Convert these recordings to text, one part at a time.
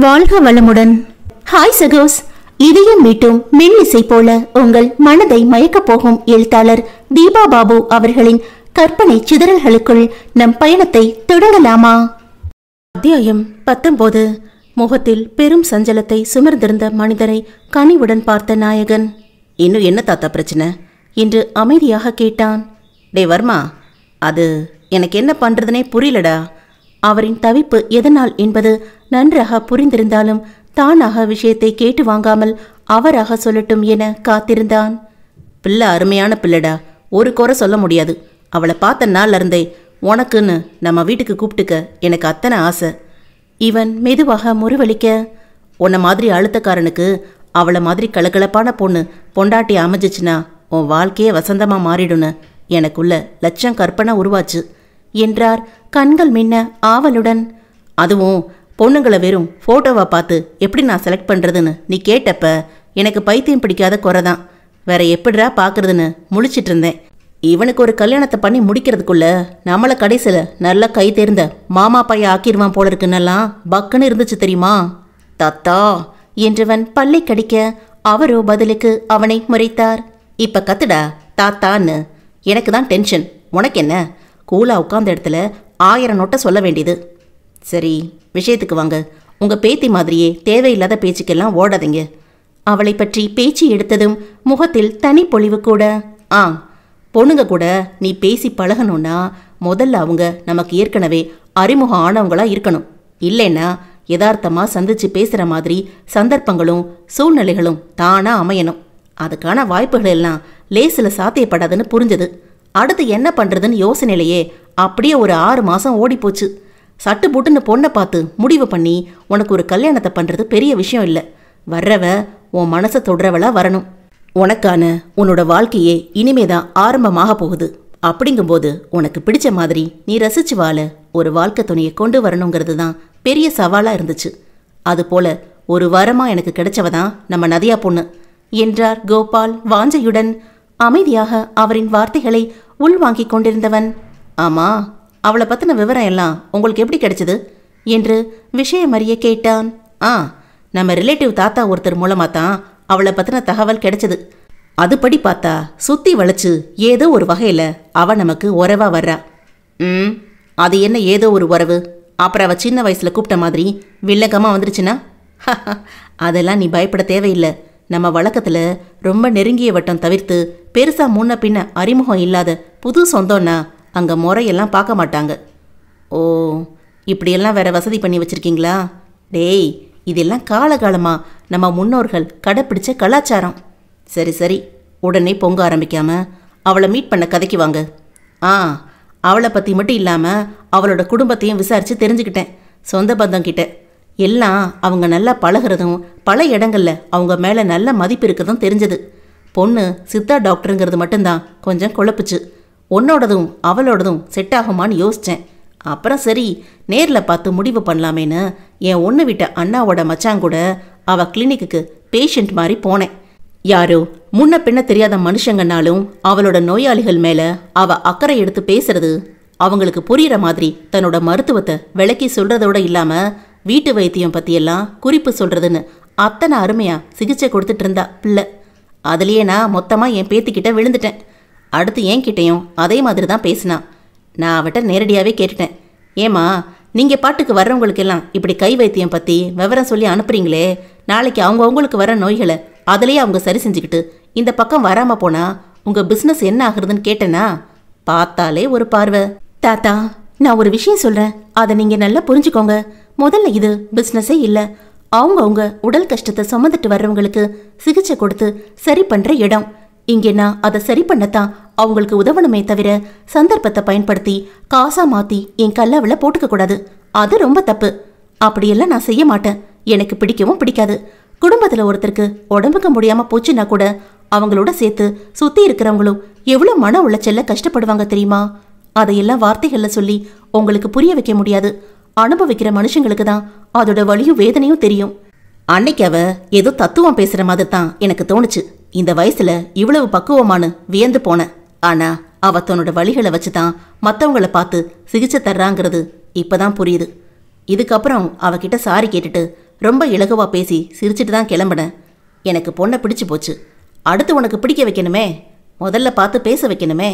வாழ்க வளமுடன். ஹாய் சகோஸ், இதயம் மீட்டும் மெல்லிசை போல உங்கள் மனதை மயக்கப் போகும் எழுத்தாளர் தீபா பாபு அவர்களின் கற்பனை சிதறல்களுக்குள் நம் பயணத்தை தொடரலாமா? அத்தியாயம் 19. முகத்தில் பெரும் சஞ்சலத்தை சுமர்ந்திருந்த மனிதரை கனிவுடன் பார்த்த நாயகன், இன்னும் என்ன தாத்தா பிரச்சனை என்று அமைதியாக கேட்டான். டே வர்மா, அது எனக்கு என்ன பண்றதுனே புரியலடா. அவரின் தவிப்பு எதனால் என்பது நன்றாக புரிந்திருந்தாலும் தானாக விஷயத்தை கேட்டு வாங்காமல் அவராக சொல்லட்டும் என காத்திருந்தான். பிள்ளை அருமையான பிள்ளைடா, ஒரு குறை சொல்ல முடியாது. அவளை பார்த்த நாள்ல இருந்தே உனக்குன்னு நம்ம வீட்டுக்கு கூப்பிட்டுக்க எனக்கு அத்தனை ஆசை. இவன் மெதுவாக முறுவலிக்க, உன்னை மாதிரி அழுத்தக்காரனுக்கு அவளை மாதிரி கலகலப்பான பொண்ணு பொண்டாட்டி அமைஞ்சிச்சுன்னா உன் வாழ்க்கையே வசந்தமாக மாறிடுன்னு எனக்குள்ள லட்சம் கற்பனை உருவாச்சு என்றார் கண்கள் மின்ன ஆவலுடன். அதுவும் பொண்ணுங்களை வெறும் ஃபோட்டோவை பார்த்து எப்படி நான் செலக்ட் பண்ணுறதுன்னு நீ கேட்டப்ப எனக்கு பைத்தியம் பிடிக்காத குறை தான். வேற எப்படிரா பார்க்குறதுன்னு முழிச்சிட்டு இருந்தேன். இவனுக்கு ஒரு கல்யாணத்தை பண்ணி முடிக்கிறதுக்குள்ள நம்மளை கடைசியில் நல்லா கை தேர்ந்த மாமா பையன் ஆக்கிடுவான் போல இருக்குன்னெல்லாம் பக்குன்னு இருந்துச்சு தெரியுமா தாத்தா என்றவன் பல்லை கடிக்க அவரோ பதிலுக்கு அவனை முறைத்தார். இப்போ கத்துடா தாத்தான்னு. எனக்கு தான் டென்ஷன், உனக்கு என்ன? கூலாக உட்கார்ந்த இடத்துல 1000 நோட்டை சொல்ல வேண்டியது. சரி, விஷயத்துக்கு வாங்க. உங்கள் பேத்தி மாதிரியே தேவையில்லாத பேச்சுக்கெல்லாம் ஓடாதீங்க. அவளை பற்றி பேச்சு எடுத்ததும் முகத்தில் தனி பொலிவு கூட. பொண்ணுங்க கூட நீ பேசி பழகணும்னா முதல்ல அவங்க நமக்கு ஏற்கனவே அறிமுகம் ஆனவங்களாக இருக்கணும். இல்லைன்னா யதார்த்தமாக சந்திச்சு பேசுகிற மாதிரி சந்தர்ப்பங்களும் சூழ்நிலைகளும் தானாக அமையணும். அதுக்கான வாய்ப்புகள் எல்லாம் லேசில் சாத்தியப்படாதுன்னு புரிஞ்சது. அடுத்து என்ன பண்ணுறதுன்னு யோசனையிலேயே அப்படியே ஒரு 6 மாதம் ஓடிப்போச்சு. சட்டு புட்டுன்னு பொண்ணை பார்த்து முடிவு பண்ணி உனக்கு ஒரு கல்யாணத்தை பண்ணுறது பெரிய விஷயம் இல்லை. வர்றவ உன் மனசை தொடுறவளா வரணும். உனக்கான உன்னோட வாழ்க்கையே இனிமேதான் ஆரம்பமாக போகுது. அப்படிங்கும்போது உனக்கு பிடிச்ச மாதிரி நீ ரசிச்சு வாழ ஒரு வாழ்க்கை துணையை கொண்டு வரணுங்கிறது தான் பெரிய சவாலாக இருந்துச்சு. அதுபோல ஒரு வாரமாக எனக்கு கிடைச்சவ தான் நம்ம நதியா பொண்ணு என்றார் கோபால் வாஞ்சையுடன். அமைதியாக அவரின் வார்த்தைகளை உள்வாங்கிக் கொண்டிருந்தவன், ஆமாம், அவளை பற்றின விவரம் எல்லாம் உங்களுக்கு எப்படி கிடைச்சது என்று விஷயமறிய கேட்டான். நம்ம ரிலேட்டிவ் தாத்தா ஒருத்தர் மூலமாக தான் அவளை பற்றின தகவல் கிடைச்சது. அதுபடி பார்த்தா சுற்றி வளைச்சு ஏதோ ஒரு வகையில் அவள் நமக்கு உறவாக வர்றா. அது என்ன ஏதோ ஒரு உறவு? அப்புறம் அவள் சின்ன வயசில் கூப்பிட்ட மாதிரி வில்லங்கமாக வந்துருச்சுன்னா அதெல்லாம் நீ பயப்பட தேவையில்லை. நம்ம வழக்கத்தில் ரொம்ப நெருங்கிய வட்டம் தவிர்த்து பெருசாக முன்ன பின்ன அறிமுகம் இல்லாத புது சொந்தம்னா அங்கே முறையெல்லாம் பார்க்க மாட்டாங்க. ஓ, இப்படியெல்லாம் வேற வசதி பண்ணி வச்சுருக்கீங்களா? டேய், இதெல்லாம் காலகாலமாக நம்ம முன்னோர்கள் கடைப்பிடிச்ச கலாச்சாரம். சரி சரி, உடனே பொங்க ஆரம்பிக்காமல் அவளை மீட் பண்ண கதைக்கு வாங்க. அவளை பற்றி மட்டும் இல்லாமல் அவளோட குடும்பத்தையும் விசாரித்து தெரிஞ்சுக்கிட்டேன். சொந்த பந்தம் கிட்ட எல்லாம் அவங்க நல்லா பழகிறதும் பல இடங்களில் அவங்க மேலே நல்ல மதிப்பு இருக்கிறதும் தெரிஞ்சது. பொண்ணு சித்தா டாக்டருங்கிறது மட்டும்தான் கொஞ்சம் குழப்புச்சு. உன்னோடதும் அவளோடதும் செட் ஆகுமான்னு யோசித்தேன். அப்புறம் சரி, நேரில் பார்த்து முடிவு பண்ணலாமேன்னு என் ஒன்று விட்ட அண்ணாவோட மச்சாங்கூட அவள் கிளினிக்கு பேஷண்ட் மாதிரி போனேன். யாரோ முன்ன பின்ன தெரியாத மனுஷங்கனாலும் அவளோட நோயாளிகள் மேலே அவள் அக்கறை எடுத்து பேசுறது, அவங்களுக்கு புரிகிற மாதிரி தன்னோட மருத்துவத்தை விளக்கி சொல்கிறதோடு இல்லாமல் வீட்டு வைத்தியம் பற்றியெல்லாம் குறிப்பு சொல்கிறதுன்னு அத்தனை அருமையாக சிகிச்சை கொடுத்துட்டு இருந்தா பிள்ளை. அதுலேயே நான் மொத்தமாக என் பேத்திக்கிட்ட விழுந்துட்டேன். அடுத்து என்கிட்டையும் அதே மாதிரி தான் பேசினான். நான் அவட்ட நேரடியாகவே கேட்டுட்டேன், ஏம்மா நீங்கள் பாட்டுக்கு வர்றவங்களுக்கெல்லாம் இப்படி கை வைத்தியம் பற்றி விவரம் சொல்லி அனுப்புறீங்களே, நாளைக்கு அவங்களுக்கு வர நோய்களை அதிலேயே அவங்க சரி செஞ்சுக்கிட்டு இந்த பக்கம் வராமல் போனால் உங்கள் பிஸ்னஸ் என்ன ஆகுறதுன்னு கேட்டேன்னா பார்த்தாலே ஒரு பார்வை. தாத்தா, நான் ஒரு விஷயம் சொல்கிறேன், அதை நீங்கள் நல்லா புரிஞ்சுக்கோங்க. முதல்ல இது பிஸ்னஸே இல்லை, அவங்கவுங்க உடல் கஷ்டத்தை சுமந்துட்டு வர்றவங்களுக்கு சிகிச்சை கொடுத்து சரி பண்ணுற இடம். இங்கே நான் அதை சரி பண்ணத்தான் அவங்களுக்கு உதவணுமே தவிர சந்தர்ப்பத்தை பயன்படுத்தி காசா மாற்றி என் கல்லாவில் போட்டுக்க கூடாது. அது ரொம்ப தப்பு. அப்படியெல்லாம் நான் செய்ய மாட்டேன். எனக்கு பிடிக்கவும் பிடிக்காது. குடும்பத்தில் ஒருத்தருக்கு உடம்புக்கு முடியாமல் போச்சுன்னா கூட அவங்களோட சேர்த்து சுற்றி இருக்கிறவங்களும் எவ்வளோ மன உளைச்சல்ல கஷ்டப்படுவாங்க தெரியுமா? அதையெல்லாம் வார்த்தைகளில் சொல்லி உங்களுக்கு புரிய வைக்க முடியாது. அனுபவிக்கிற மனுஷங்களுக்கு தான் அதோட வலியும் வேதனையும் தெரியும். அன்னைக்கு அவ ஏதோ தத்துவம் பேசுகிற மாதிரி தான் எனக்கு தோணுச்சு. இந்த வயசில் இவ்வளவு பக்குவமானு வியந்து போனேன். ஆனால் அவ தன்னோட வழிகளை வச்சு தான் மற்றவங்களை பார்த்து சிகிச்சை தர்றாங்கிறது இப்போ தான் புரியுது. இதுக்கப்புறம் அவகிட்ட சாரி கேட்டுட்டு ரொம்ப இலகுவா பேசி சிரிச்சிட்டு தான் கிளம்பினேன். எனக்கு பொண்ணை பிடிச்சு போச்சு. அடுத்து உனக்கு பிடிக்க வைக்கணுமே, முதல்ல பார்த்து பேச வைக்கணுமே.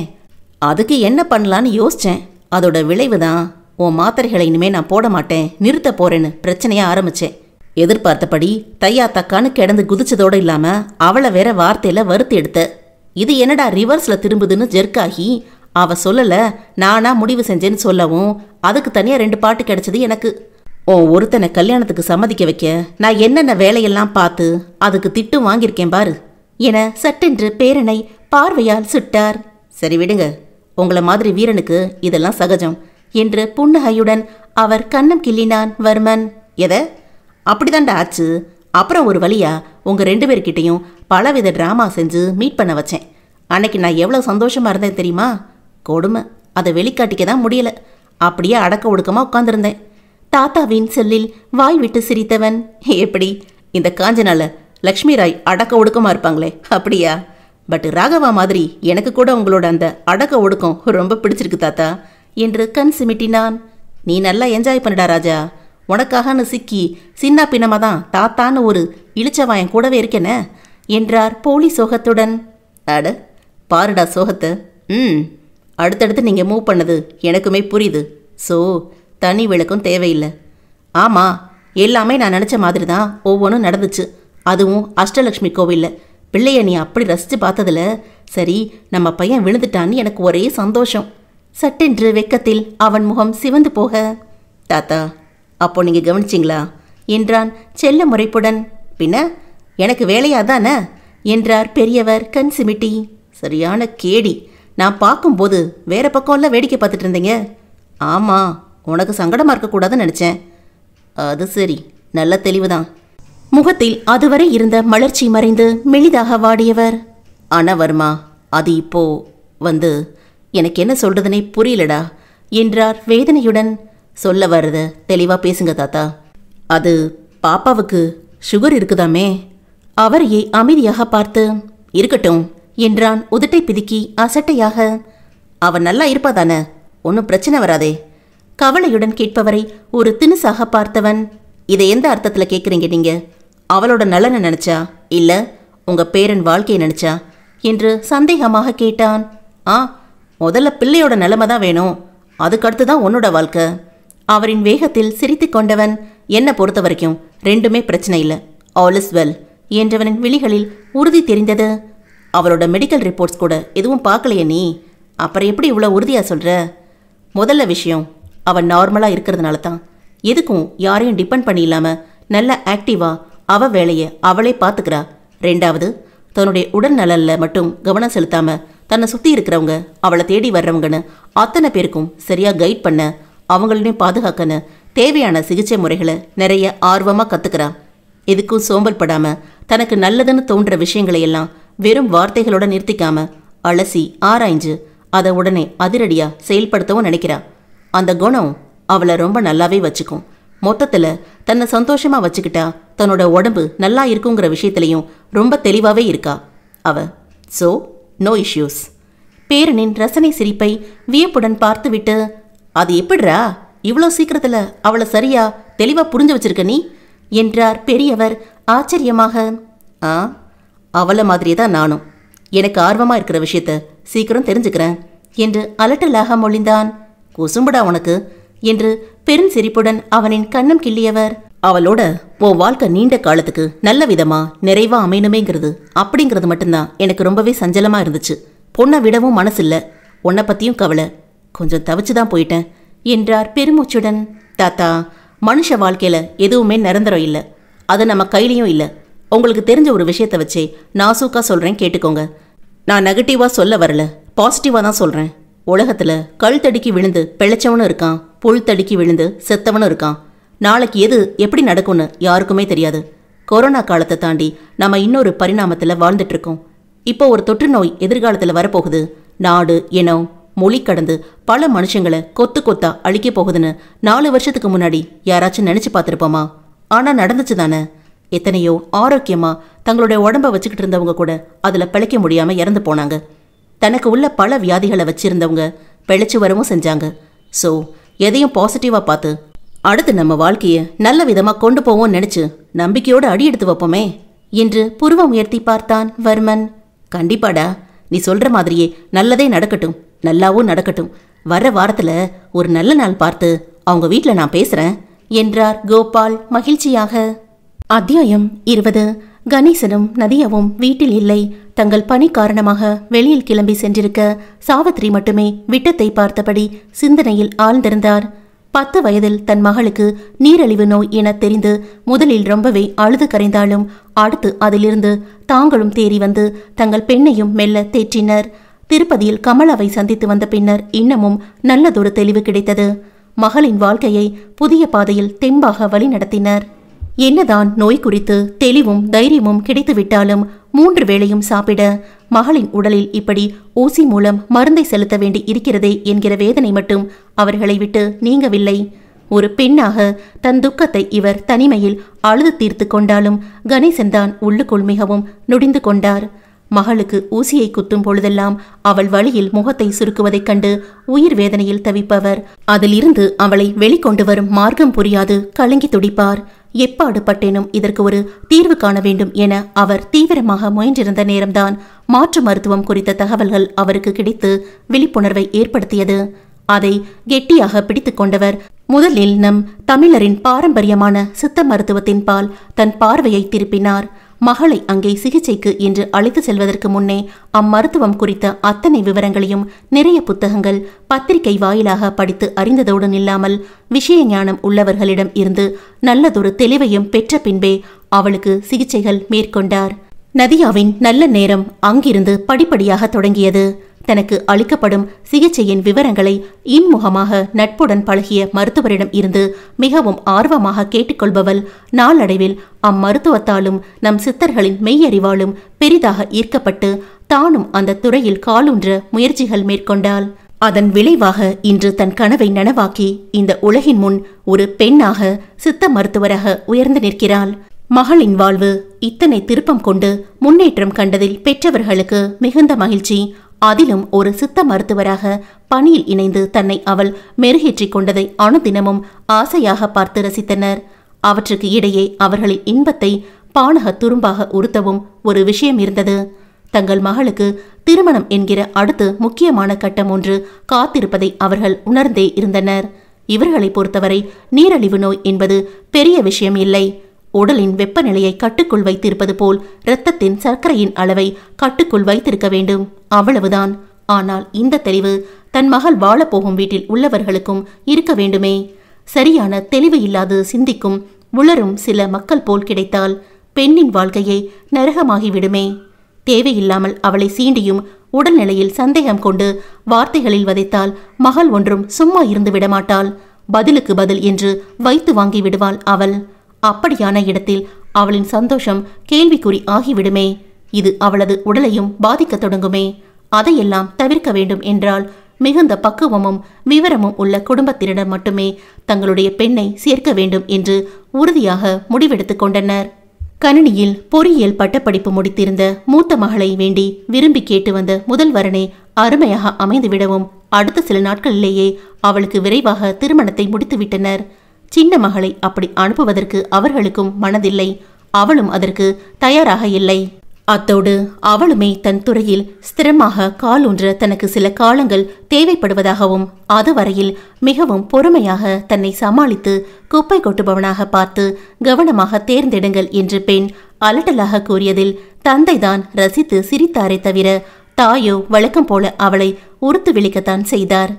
அதுக்கு என்ன பண்ணலான்னு யோசித்தேன். அதோட விளைவு தான் உன் மாத்திரைகளை இனிமே நான் போட மாட்டேன், நிறுத்த போறேன்னு பிரச்சனையை ஆரம்பித்தேன். எதிர்பார்த்தபடி தையா தக்கான்னு கிடந்து குதிச்சதோடு இல்லாமல் அவளை வேற வார்த்தையில் வறுத்து எடுத்த. இது என்னடா ரிவர்ஸில் திரும்புதுன்னு ஜெர்க்காகி அவ சொல்லலை, நானா முடிவு செஞ்சேன்னு சொல்லவும் அதுக்கு தனியாக 2 பாட்டு கிடைச்சது எனக்கு. உன் ஒருத்தனை கல்யாணத்துக்கு சம்மதிக்க வைக்க நான் என்னென்ன வேலையெல்லாம் பார்த்து அதுக்கு திட்டும் வாங்கியிருக்கேன் பாரு என சட்டென்று பேரனை பார்வையால் சுட்டார். சரி விடுங்க, உங்களை மாதிரி வீரனுக்கு இதெல்லாம் சகஜம் என்று புன்னகையுடன் அவர் கன்னம் கிள்ளினான் வர்மன். எதை? அப்படிதான்டா ஆச்சு. அப்புறம் ஒரு வழியா உங்கள் 2 பேர்கிட்டையும் பலவித ட்ராமா செஞ்சு மீட் பண்ண வச்சேன். அன்னைக்கு நான் எவ்வளோ சந்தோஷமாக இருந்தேன் தெரியுமா? கொடுமை, அதை வெளிக்காட்டிக்க தான் முடியலை. அப்படியே அடக்க ஒடுக்கமாக உட்காந்துருந்தேன். தாத்தாவின் சொல்லில் வாய் விட்டு சிரித்தவன், எப்படி இந்த காஞ்சனால லக்ஷ்மி ராய் அடக்க ஒடுக்கமாக இருப்பாங்களே அப்படியா? பட் ராகவா மாதிரி எனக்கு கூட உங்களோட அந்த அடக்க ஒடுக்கம் ரொம்ப பிடிச்சிருக்கு தாத்தா என்று கண் சிமிட்டினான். நீ நல்லா என்ஜாய் பண்ணடா ராஜா. உனக்காகன்னு சிக்கி சின்ன பின்னமாக தான் தாத்தான்னு ஒரு இளிச்சவாயன் கூடவே இருக்கேனே என்றார் போலி சோகத்துடன். அட பாருடா சோகத்தை. அடுத்தடுத்து நீங்கள் மூவ் பண்ணது எனக்குமே புரியுது. ஸோ தனி விளக்கம் தேவையில்லை. ஆமாம், எல்லாமே நான் நினச்ச மாதிரி தான் ஒவ்வொன்றும் நடந்துச்சு. அதுவும் அஷ்டலக்ஷ்மி கோவிலில் பிள்ளைய நீ அப்படி ரசித்து பார்த்ததில்ல. சரி, நம்ம பையன் விழுந்துட்டான்னு எனக்கு ஒரே சந்தோஷம். சட்டென்று வெக்கத்தில் அவன் முகம் சிவந்து போக, தாத்தா அப்போ நீங்கள் கவனிச்சிங்களா என்றான் செல்ல முறைப்புடன். பின்ன எனக்கு வேலையாதானே என்றார் பெரியவர் கண் சிமிட்டி. சரியான கேடி. நான் பார்க்கும்போது வேற பக்கம்லாம் வேடிக்கை பார்த்துட்டு இருந்தீங்க. ஆமாம், உனக்கு சங்கடமாக இருக்கக்கூடாதுன்னு நினச்சேன். அது சரி, நல்ல தெளிவுதான். முகத்தில் அதுவரை இருந்த மலர்ச்சி மறைந்து மெலிதாக வாடியவர், ஆனால் வர்மா, அது இப்போ எனக்கு என்ன சொல்கிறதுனே புரியலடா என்றார் வேதனையுடன். சொல்ல வர்றத தெளிவாக பேசுங்க தாத்தா. அது பாப்பாவுக்கு சுகர் இருக்குதாமே. அவரையே அமைதியாக பார்த்து, இருக்கட்டும் என்றான் உதட்டை பிதுக்கி அசட்டையாக. அவன் நல்லா இருப்பாதானே, ஒன்றும் பிரச்சனை வராதே. கவலையுடன் கேட்பவரை ஒரு தினுசாக பார்த்தவன், இதை எந்த அர்த்தத்தில் கேட்குறீங்க நீங்கள்? அவளோட நலனை நினச்சா இல்லை உங்கள் பேரன் வாழ்க்கையை நினச்சா என்று சந்தேகமாக கேட்டான். முதல்ல பிள்ளையோட நிலைமை தான் வேணும், அதுக்கடுத்து தான் உன்னோட வாழ்க்கை. அவரின் வேகத்தில் சிரித்து கொண்டவன், என்னை பொறுத்த வரைக்கும் 2மே பிரச்சனை இல்லை, ஆல் இஸ் வெல் என்றவனின் விழிகளில் உறுதி தெரிந்தது. அவளோட மெடிக்கல் ரிப்போர்ட்ஸ் கூட எதுவும் பார்க்கலையே நீ, அப்புறம் எப்படி இவ்வளோ உறுதியாக சொல்கிற? முதல்ல விஷயம், அவன் நார்மலாக இருக்கிறதுனால தான். எதுக்கும் யாரையும் டிபெண்ட் பண்ணி இல்லாமல் நல்ல ஆக்டிவாக அவள் வேலையை அவளே பார்த்துக்கிறா. 2வது, தன்னுடைய உடல் நலனில் மட்டும் கவனம் செலுத்தாமல் தன்னை சுற்றி இருக்கிறவங்க, அவளை தேடி வர்றவங்கன்னு அத்தனை பேருக்கும் சரியாக கைட் பண்ண, அவங்களையும் பாதுகாக்கன்னு தேவையான சிகிச்சை முறைகளை நிறைய ஆர்வமாக கற்றுக்கிறா. எதுக்கும் சோம்பல் படாமல் தனக்கு நல்லதுன்னு தோன்ற விஷயங்களையெல்லாம் வெறும் வார்த்தைகளோட நிறுத்திக்காமல் அலசி ஆராய்ஞ்சு அதை உடனே அதிரடியாக செயல்படுத்தவும் நினைக்கிறா. அந்த குணம் அவளை ரொம்ப நல்லாவே வச்சுக்கும். மொத்தத்தில் தன்னை சந்தோஷமாக வச்சுக்கிட்டா தன்னோட உடம்பு நல்லா இருக்குங்கிற விஷயத்துலையும் ரொம்ப தெளிவாகவே இருக்கா அவ. So no issues. பேரனின் ரசனை சிரிப்பை வியப்புடன் பார்த்துவிட்டு, அது எப்படிரா இவ்வளோ சீக்கிரத்தில் அவளை சரியா தெளிவாக புரிஞ்சு வச்சிருக்க நீ என்றார் பெரியவர் ஆச்சரியமாக. அவளை மாதிரியே தான் நானும். எனக்கு ஆர்வமாக இருக்கிற விஷயத்த சீக்கிரம் தெரிஞ்சுக்கிறேன் என்று அலட்டலாக மொழிந்தான். குசும்புடா உனக்கு என்று பெருஞ்சிரிப்புடன் அவனின் கண்ணம் கிள்ளியவர், அவளோட உன் வாழ்க்கை நீண்ட காலத்துக்கு நல்ல விதமா நிறைவா அமையணுமேங்கிறது அப்படிங்கிறது மட்டும்தான் எனக்கு ரொம்பவே சஞ்சலமா இருந்துச்சு. பொண்ணை விடவும் மனசில்லை, உன்னை பற்றியும் கவலை. கொஞ்சம் தவிச்சு தான் போயிட்டேன் என்றார் பெருமூச்சுடன். தாத்தா, மனுஷ வாழ்க்கையில் எதுவுமே நிரந்தரம் இல்லை, அது நம்ம கையிலையும் இல்லை. உங்களுக்கு தெரிஞ்ச ஒரு விஷயத்தை வச்சே நாசூக்கா சொல்கிறேன், கேட்டுக்கோங்க. நான் நெகட்டிவாக சொல்ல வரல, பாசிட்டிவாக தான் சொல்கிறேன். உலகத்தில் கல் தடுக்கி விழுந்து பிழைச்சவனும் இருக்கான், புல் தடுக்கி விழுந்து செத்தவனும் இருக்கான். நாளைக்கு எது எப்படி நடக்கும்னு யாருக்குமே தெரியாது. கொரோனா காலத்தை தாண்டி நம்ம இன்னொரு பரிணாமத்தில் வாழ்ந்துட்டுருக்கோம். இப்போ ஒரு தொற்று நோய் எதிர்காலத்தில் வரப்போகுது. நாடு, இனம், மொழி கடந்து பல மனுஷங்களை கொத்து கொத்தா அழிக்க போகுதுன்னு 4 வருஷத்துக்கு முன்னாடி யாராச்சும் நினச்சி பார்த்துருப்போமா? ஆனால் நடந்துச்சு தானே. எத்தனையோ ஆரோக்கியமாக தங்களுடைய உடம்பை வச்சுக்கிட்டு இருந்தவங்க கூட அதில் பிழைக்க முடியாமல் இறந்து போனாங்க. தனக்கு உள்ள பல வியாதிகளை வச்சுருந்தவங்க பிழைச்சி வரவும் செஞ்சாங்க. ஸோ எதையும் பாசிட்டிவாக பார்த்து அடுத்து நம்ம வாழ்க்கைய நல்ல விதமா கொண்டு போவோம்னு நினைச்சு நம்பிக்கையோட அடி எடுத்து வைப்போமே என்று புருவம் உயர்த்தி பார்த்தான் வர்மன். கண்டிப்பாடா, நீ சொல்ற மாதிரியே நல்லதே நடக்கட்டும், நல்லாவும் நடக்கட்டும். வர்ற வாரத்துல ஒரு நல்ல நாள் பார்த்து அவங்க வீட்ல நான் பேசுறேன் என்றார் கோபால் மகிழ்ச்சியாக. அத்தியாயம் 20. கணேசனும் நதியாவும் வீட்டில் இல்லை. தங்கள் பணி காரணமாக வெளியில் கிளம்பி சென்றிருக்க சாவித்ரி மட்டுமே விட்டத்தை பார்த்தபடி சிந்தனையில் ஆழ்ந்திருந்தார். 10 வயதில் தன் மகளுக்கு நீரிழிவு நோய் என தெரிந்து முதலில் ரொம்பவே அழுது கரைந்தாலும் அடுத்து அதிலிருந்து தாங்களும் தேறி வந்து தங்கள் பெண்ணையும் மெல்ல தேற்றினர். திருப்பதியில் கமலாவை சந்தித்து வந்த பின்னர் இன்னமும் நல்லதொரு தெளிவு கிடைத்தது. மகளின் வாழ்க்கையை புதிய பாதையில் தெம்பாக வழி நடத்தினர். என்னதான் நோய் குறித்து தெளிவும் தைரியமும் கிடைத்துவிட்டாலும் 3 வேளையும் சாப்பிட மகளின் உடலில் இப்படி ஊசி மூலம் மருந்தை செலுத்த வேண்டி இருக்கிறதே என்கிற வேதனை மட்டும் அவர்களை விட்டு நீங்கவில்லை. ஒரு பெண்ணாக தன் துக்கத்தை இவர் தனிமையில் அழுது தீர்த்து கொண்டாலும் கணேசன்தான் உள்ளுக்குள் மிகவும் நொடிந்து கொண்டார். மகளுக்கு ஊசியை குத்தும் பொழுதெல்லாம் அவள் வழியில் முகத்தை சுருக்குவதைக் கண்டு உயிர் வேதனையில் தவிப்பவர். அதிலிருந்து அவளை வெளிக்கொண்டு வரும் மார்க்கம் புரியாது கலங்கி துடிப்பார். எப்பாடு பட்டேனும் இதற்கு ஒரு தீர்வு காண வேண்டும் என அவர் தீவிரமாக முயன்றிருந்த நேரம்தான் மாற்று மருத்துவம் குறித்த தகவல்கள் அவருக்கு கிடைத்து விழிப்புணர்வை ஏற்படுத்தியது. அதை கெட்டியாக பிடித்து கொண்டவர் முதலில் நம் தமிழரின் பாரம்பரியமான சித்த மருத்துவத்தின் பால் தன் பார்வையை திருப்பினார். மகளை அங்கே சிகிச்சைக்கு என்று அழைத்து செல்வதற்கு முன்னே அம்மருத்துவம் குறித்த அத்தனை விவரங்களையும் நிறைய புத்தகங்கள் பத்திரிகை வாயிலாக படித்து அறிந்ததோடு நில்லாமல் விஷய ஞானம் உள்ளவர்களிடம் இருந்து நல்லதொரு தெளிவையும் பெற்ற பின்பே அவளுக்கு சிகிச்சைகள் மேற்கொண்டார். நதியாவின் நல்ல நேரம் அங்கிருந்து படிப்படியாக தொடங்கியது. தனக்கு அளிக்கப்படும் சிகிச்சையின் விவரங்களை இன்முகமாக நட்புடன் பழகிய மருத்துவரிடம் இருந்து மிகவும் ஆர்வமாக கேட்டுக்கொள்பவள் நாளடைவில் அம்மருத்துவத்தாலும் நம் சித்தர்களின் மெய்யறிவாலும் பெரிதாக ஈர்க்கப்பட்டு தானும் அந்த துறையில் காலூன்ற முயற்சிகள் மேற்கொண்டாள். அதன் விளைவாக இன்று தன் கனவை நனவாக்கி இந்த உலகின் முன் ஒரு பெண்ணாக சித்த மருத்துவராக உயர்ந்து நிற்கிறாள். மகளின் வாழ்வு இத்தனை திருப்பம் கொண்டு முன்னேற்றம் கண்டதில் பெற்றவர்களுக்கு மிகுந்த மகிழ்ச்சி. அதிலும் ஒரு சித்த மருத்துவராக பணியில் இணைந்து தன்னை அவள் மெருகேற்றிக் கொண்டதை அனுதினமும் ஆசையாக பார்த்து ரசித்தனர். அவற்றுக்கு இடையே அவர்களின் இன்பத்தை பானக துரும்பாக உறுத்தவும் ஒரு விஷயம் இருந்தது. தங்கள் மகளுக்கு திருமணம் என்கிற அடுத்து முக்கியமான கட்டம் ஒன்று காத்திருப்பதை அவர்கள் உணர்ந்தே இருந்தனர். இவர்களை பொறுத்தவரை நீரிழிவு நோய் என்பது பெரிய விஷயம் இல்லை. உடலின் வெப்பநிலையை கட்டுக்குள் வைத்திருப்பது போல் இரத்தத்தின் சர்க்கரையின் அளவை கட்டுக்குள் வைத்திருக்க வேண்டும், அவ்வளவுதான். ஆனால் இந்த தெளிவு தன் மகள் வாழப்போகும் வீட்டில் உள்ளவர்களுக்கும் இருக்க வேண்டுமே. சரியான தெளிவு இல்லாது சிந்திக்கும் உளரும் சில மக்கள் போல் கிடைத்தால் பெண்ணின் வாழ்க்கையை நரகமாகிவிடுமே. தேவையில்லாமல் அவளை சீண்டியும் உடல்நிலையில் சந்தேகம் கொண்டு வார்த்தைகளில் வதைத்தால் மகள் ஒன்றும் சும்மா இருந்து விடமாட்டாள். பதிலுக்கு பதில் என்று வைத்து வாங்கி விடுவாள் அவள். அப்படியான இடத்தில் அவளின் சந்தோஷம் கேள்விக்குறி ஆகிவிடுமே. இது அவளது உடலையும் பாதிக்க தொடங்குமே. அதையெல்லாம் தவிர்க்க வேண்டும் என்றால் மிகுந்த பக்குவமும் விவரமும் உள்ள குடும்பத்தினரிடம் மட்டுமே தங்களுடைய பெண்ணை சேர்க்க வேண்டும் என்று உறுதியாக முடிவெடுத்து கொண்டனர். கணினியில் பொறியியல் பட்டப்படிப்பு முடித்திருந்த மூத்த மகளை வேண்டி விரும்பி கேட்டு வந்த முதல்வரனே அருமையாக அமைந்துவிடவும் அடுத்த சில நாட்களிலேயே அவளுக்கு விரைவாக திருமணத்தை முடித்துவிட்டனர். சின்ன மகளை அப்படி அனுப்புவதற்கு அவர்களுக்கும் மனதில்லை. அவளும் அதற்கு தயாராக இல்லை. அத்தோடு அவளுமே தன் துறையில் ஸ்திரமாக காலூன்ற தனக்கு சில காலங்கள் தேவைப்படுவதாகவும் அதுவரையில் மிகவும் பொறுமையாக தன்னை சமாளித்து குப்பை கொட்டுபவனாக பார்த்து கவனமாக தேர்ந்தெடுங்கள் என்று பெண் அலட்டலாக கூறியதில் தந்தைதான் ரசித்து சிரித்தாரே தவிர தாயோ வழக்கம் போல அவளை உறுத்து விழிக்கத்தான் செய்தார்.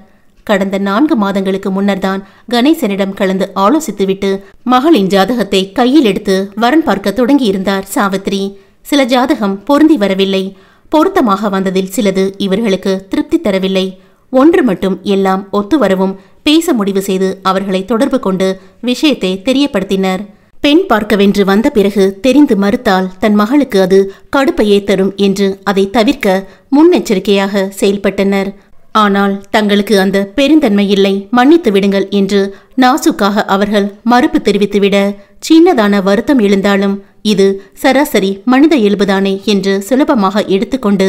கடந்த 4 மாதங்களுக்கு முன்னர்தான் கணேசனிடம் கலந்து ஆலோசித்துவிட்டு மகளின் ஜாதகத்தை கையில் எடுத்து வரன் பார்க்க தொடங்கியிருந்தார் சாவித்ரி. சில ஜாதகம் பொருந்தி வரவில்லை. பொருத்தமாக வந்ததில் சிலது இவர்களுக்கு திருப்தி தரவில்லை. ஒன்று மட்டும் எல்லாம் ஒத்து வரவும் பேச முடிவு செய்து அவர்களை தொடர்பு கொண்டு விஷயத்தை தெரியப்படுத்தினர். பெண் பார்க்கவென்று வந்த பிறகு தெரிந்து மறுத்தால் தன் மகளுக்கு அது கடுப்பையே தரும் என்று அதை தவிர்க்க முன்னெச்சரிக்கையாக செயல்பட்டனர். ஆனால் தங்களுக்கு அந்த பெருந்தன்மை இல்லை, மன்னித்து விடுங்கள் என்று நாசுக்காக அவர்கள் மறுப்பு தெரிவித்துவிட சின்னதான வருத்தம் எழுந்தாலும் இது சராசரி மனித இயல்புதானே என்று சுலபமாக எடுத்துக்கொண்டு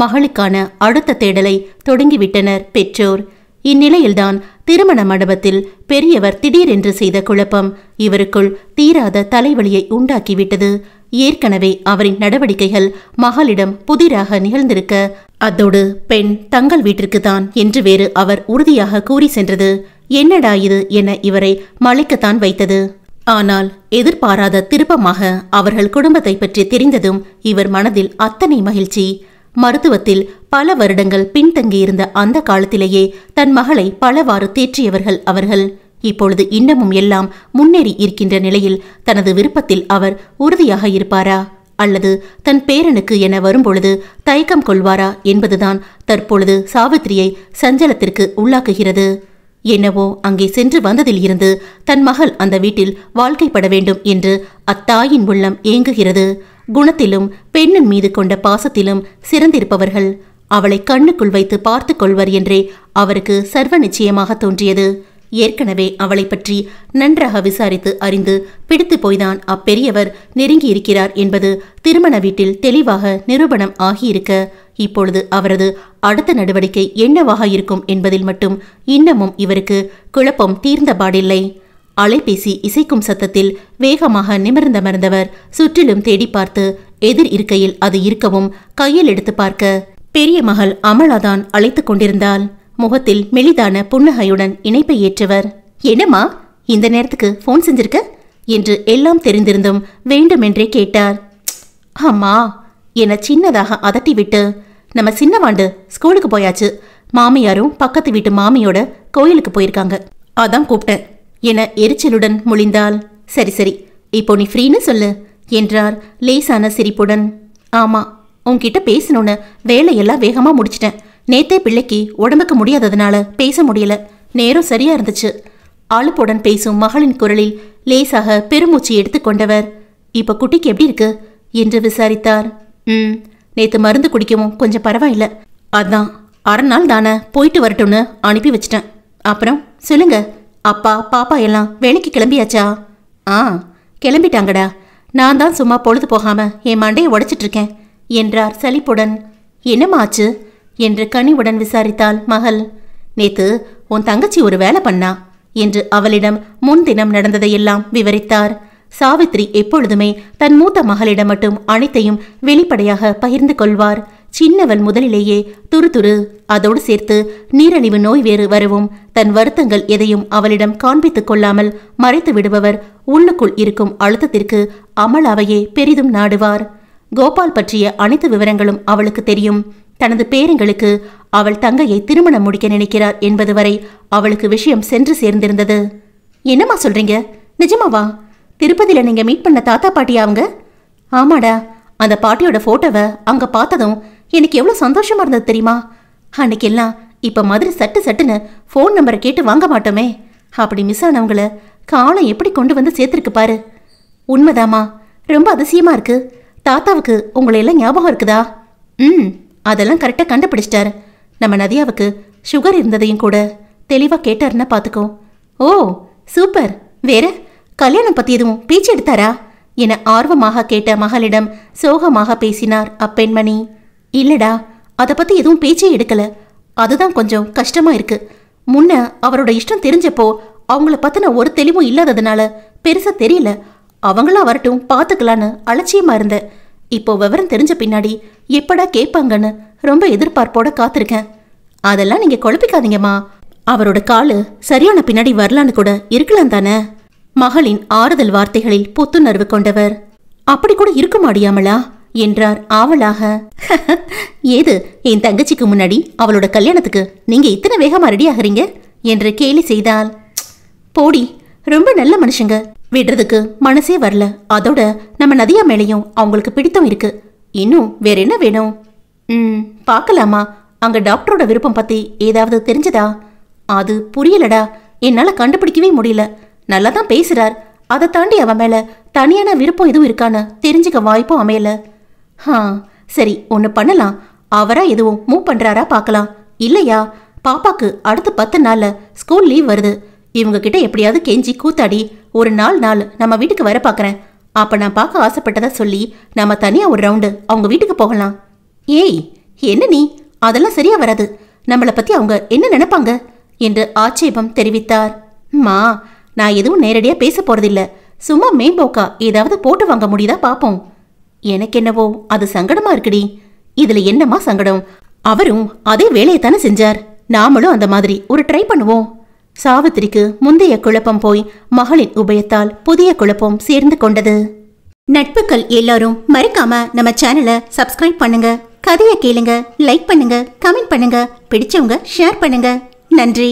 மகளுக்கான அடுத்த தேடலை தொடங்கிவிட்டனர் பெற்றோர். இந்நிலையில்தான் திருமண மண்டபத்தில் பெரியவர் திடீரென்று செய்த குழப்பம் இவருக்குள் தீராத தலைவலியை உண்டாக்கிவிட்டது. ஏற்கனவே அவரின் நடவடிக்கைகள் மகளிடம் புதிராக நிகழ்ந்திருக்க, அதோடு பெண் தங்கள் வீட்டிற்கு தான் என்று வேறு அவர் உறுதியாக கூறி சென்றது என்னடா இது என இவரை மலைக்கத்தான் வைத்தது. ஆனால் எதிர்பாராத திருப்பமாக அவர்கள் குடும்பத்தை பற்றி தெரிந்ததும் இவர் மனதில் அத்தனை மகிழ்ச்சி. மருத்துவத்தில் பல வருடங்கள் பின்தங்கியிருந்த அந்த காலத்திலேயே தன் மகளை பலவாறு தேற்றியவர்கள் அவர்கள். இப்பொழுது இன்னமும் எல்லாம் முன்னேறி இருக்கின்ற நிலையில் தனது விருப்பத்தில் அவர் உறுதியாக இருப்பாரா அல்லது தன் பேரனுக்கு என வரும்பொழுது தயக்கம் கொள்வாரா என்பதுதான் தற்பொழுது சாவித்திரியை சஞ்சலத்திற்கு உள்ளாக்குகிறது. என்னவோ அங்கே சென்று வந்ததில் இருந்து தன் மகள் அந்த வீட்டில் வாழ்க்கைப்பட வேண்டும் என்று அத்தாயின் உள்ளம் ஏங்குகிறது. குணத்திலும் பெண்ணின் மீது கொண்ட பாசத்திலும் சிறந்திருப்பவர்கள் அவளை கண்ணுக்குள் வைத்து பார்த்து கொள்வர் என்றே அவருக்கு சர்வ நிச்சயமாக தோன்றியது. ஏற்கனவே அவளை பற்றி நன்றாக விசாரித்து அறிந்து பிடித்து போய்தான் அப்பெரியவர் நெருங்கியிருக்கிறார் என்பது திருமண வீட்டில் தெளிவாக நிரூபணம் ஆகியிருக்க, இப்பொழுது அவரது அடுத்த நடவடிக்கை என்னவாக இருக்கும் என்பதில் மட்டும் இன்னமும் இவருக்கு குழப்பம் தீர்ந்தபாடில்லை. அலைபேசி இசைக்கும் சத்தத்தில் வேகமாக நிமிர்ந்தமர்ந்தவர் சுற்றிலும் தேடி பார்த்து எதிர் இருக்கையில் அது இருக்கவும் கையில் எடுத்து பார்க்க பெரிய மகள் அமலாதான் அழைத்து கொண்டிருந்தாள். முகத்தில் மெலிதான புன்னகையுடன் இணைப்பை ஏற்றவர், என்னம்மா இந்த நேரத்துக்கு ஃபோன் செஞ்சிருக்க என்று எல்லாம் தெரிந்திருந்தும் வேண்டுமென்றே கேட்டார். அம்மா என சின்னதாக அதட்டிவிட்டு, நம்ம சின்னவாண்டு ஸ்கூலுக்கு போயாச்சு, மாமியாரும் பக்கத்து வீட்டு மாமியோட கோயிலுக்கு போயிருக்காங்க, அதான் கூப்பிட்டேன் என எரிச்சலுடன் மொழிந்தாள். சரி சரி, இப்போ நீ ஃப்ரீன்னு சொல்லு என்றார் லேசான சிரிப்புடன். ஆமா, உன்கிட்ட பேசணும்னு வேலையெல்லாம் வேகமா முடிச்சிட்டேன். நேத்தே பிள்ளைக்கு உடம்புக்கு முடியாததுனால பேச முடியல, நேரம் சரியா இருந்துச்சு. அலுப்புடன் பேசும் மகளின் குரலில் லேசாக பெருமூச்சு எடுத்துக்கொண்டவர், இப்ப குட்டிக்கு எப்படி இருக்கு என்று விசாரித்தார். நேத்து மருந்து குடிக்கவும் கொஞ்சம் பரவாயில்ல, அதான் அரை நாள் தானே போயிட்டு வரட்டும்னு அனுப்பி வச்சிட்டேன். அப்புறம் சொல்லுங்க, அப்பா பாப்பா எல்லாம் வேலைக்கு கிளம்பியாச்சா? கிளம்பிட்டாங்கடா, நான் தான் சும்மா பொழுது போகாம என் மண்டையை உடைச்சிட்டு இருக்கேன் என்றார் சலிப்புடன். என்னமாச்சு என்று கனிவுடன் விசாரித்தாள் மகள். நேத்து உன் தங்கச்சி ஒரு வேலை பண்ணா என்று அவளிடம் முன்தினம் நடந்ததையெல்லாம் விவரித்தார். சாவித்திரி எப்பொழுதுமே தன் மூத்த மகளிடம் மட்டும் அனைத்தையும் வெளிப்படையாக பகிர்ந்து கொள்வார். சின்னவள் முதலிலேயே துரு அதோடு சேர்த்து நீரிழிவு நோய் வேறு வரவும் தன் வருத்தங்கள் எதையும் அவளிடம் காண்பித்துக் கொள்ளாமல் மறைத்து விடுபவர் உள்ளுக்குள் இருக்கும் அழுத்தத்திற்கு அமலாவையே பெரிதும் நாடுவார். கோபால் பற்றிய அனைத்து விவரங்களும் அவளுக்கு தெரியும். தனது பேரங்களுக்கு அவள் தங்கையை திருமணம் முடிக்க நினைக்கிறார் என்பது வரை அவளுக்கு விஷயம் சென்று சேர்ந்திருந்தது. என்னம்மா சொல்றீங்க, நிஜமாவா? திருப்பதியில நீங்க மீட் பண்ண தாத்தா பாட்டியா அவங்க? ஆமாடா, அந்த பாட்டியோட போட்டோவை அங்க பார்த்ததும் எனக்கு எவ்வளவு சந்தோஷமா இருந்தது தெரியுமா? அன்னைக்கெல்லாம் இப்ப மாதிரி சட்டுன்னு ஃபோன் நம்பரை கேட்டு வாங்க மாட்டோமே, அப்படி மிஸ் ஆனவங்கள காலம் எப்படி கொண்டு வந்து சேர்த்திருக்கு பாரு. உண்மைதாமா, ரொம்ப அதிசயமா இருக்கு. தாத்தாவுக்கு உங்களை எல்லாம் ஞாபகம் இருக்குதா? அதெல்லாம் கரெக்டா கண்டுபிடிச்சிட்டாரு. நம்ம நதியாவுக்கு சுகர் இருந்ததையும் கூட தெளிவா கேட்டாருன்னா பாத்துக்கோ. ஓ சூப்பர், வேற கல்யாணம் பத்தி எதுவும் பேச்சு எடுத்தாரா என ஆர்வமாக கேட்ட மகளிடம் சோகமாக பேசினார் அப்பெண்மணி. இல்லடா, அதை பத்தி எதுவும் பேச்சே எடுக்கல, அதுதான் கொஞ்சம் கஷ்டமா இருக்கு. முன்ன அவரோட இஷ்டம் தெரிஞ்சப்போ அவங்கள பத்தின ஒரு தெளிவும் இல்லாததுனால பெருசா தெரியல. அவங்களா வரட்டும் பாத்துக்கலான்னு அலட்சியமா இருந்த. இப்போ விவரம் தெரிஞ்ச பின்னாடி எப்படா கேட்பாங்கன்னு ரொம்ப எதிர்பார்ப்போட காத்திருக்கேன். அதெல்லாம் நீங்க குழப்பிக்காதீங்கம்மா, அவரோட காலு சரியான பின்னாடி வரலான்னு கூட இருக்கலாம் தானே. மகளின் ஆறுதல் வார்த்தைகளில் புத்துணர்வு கொண்டவர். அப்படி கூட இருக்க மாடியாமலா என்றார் ஆவலாக. ஏது, என் தங்கச்சிக்கு முன்னாடி அவளோட கல்யாணத்துக்கு நீங்க இத்தனை வேகமா ரெடி ஆகிறீங்க என்று கேலி செய்தாள். போடி, ரொம்ப நல்ல மனுஷங்க, விடுறதுக்கு மனசே வரல. அதோட நம்ம நதியா மேலையும் அவங்களுக்கு பிடித்தம் இருக்கு. இன்னும் வேற என்ன வேணும்? பார்க்கலாமா? அங்க டாக்டரோட விருப்பம் பத்தி ஏதாவது தெரிஞ்சதா? அது புரியலடா, என்னால கண்டுபிடிக்கவே முடியல. நல்லா தான் பேசுறார், அதை தாண்டி அவன் மேல தனியான விருப்பம் எதுவும் இருக்கான்னு தெரிஞ்சுக்க வாய்ப்பும் அமையல. சரி, ஒன்னு பண்ணலாம். அவரா எதுவும் மூவ் பண்றாரா பார்க்கலாம். இல்லையா, பாப்பாக்கு அடுத்த 10 நாள்ல ஸ்கூல் லீவ் வருது. இவங்க கிட்ட எப்படியாவது கெஞ்சி கூத்தாடி ஒரு நாள் நம்ம வீட்டுக்கு வர பாக்குறேன். அப்ப நான் பார்க்க ஆசைப்பட்டதா சொல்லி நம்ம தனியா ஒரு ரவுண்டு அவங்க வீட்டுக்கு போகலாம். ஏய், என்ன நீ? அதெல்லாம் சரியா வராது. நம்மளை பத்தி அவங்க என்ன நினைப்பாங்க? என்று ஆட்சேபம் தெரிவித்தார். மா, நான் எதுவும் நேரடியா பேச போறதில்ல. சும்மா மேம்போக்கா ஏதாவது போட்டு வாங்க முடியுதா பாப்போம். எனக்கென்னவோ அது சங்கடமா இருக்குடி. இதுல என்னமா சங்கடம்? அவரும் அதே வேலையைத்தானே செஞ்சார். நாமளும் அந்த மாதிரி ஒரு ட்ரை பண்ணுவோம். சாவித்திரிக்கு முந்தைய குழப்பம் போய் மகளின் உபயத்தால் புதிய குழப்பம் சேர்ந்து கொண்டது. நட்புகள் எல்லாரும் மறக்காம நம்ம சேனலை சப்ஸ்கிரைப் பண்ணுங்க. கதையை கேளுங்க, லைக் பண்ணுங்க, கமெண்ட் பண்ணுங்க. பிடிச்சவங்க ஷேர் பண்ணுங்க. நன்றி.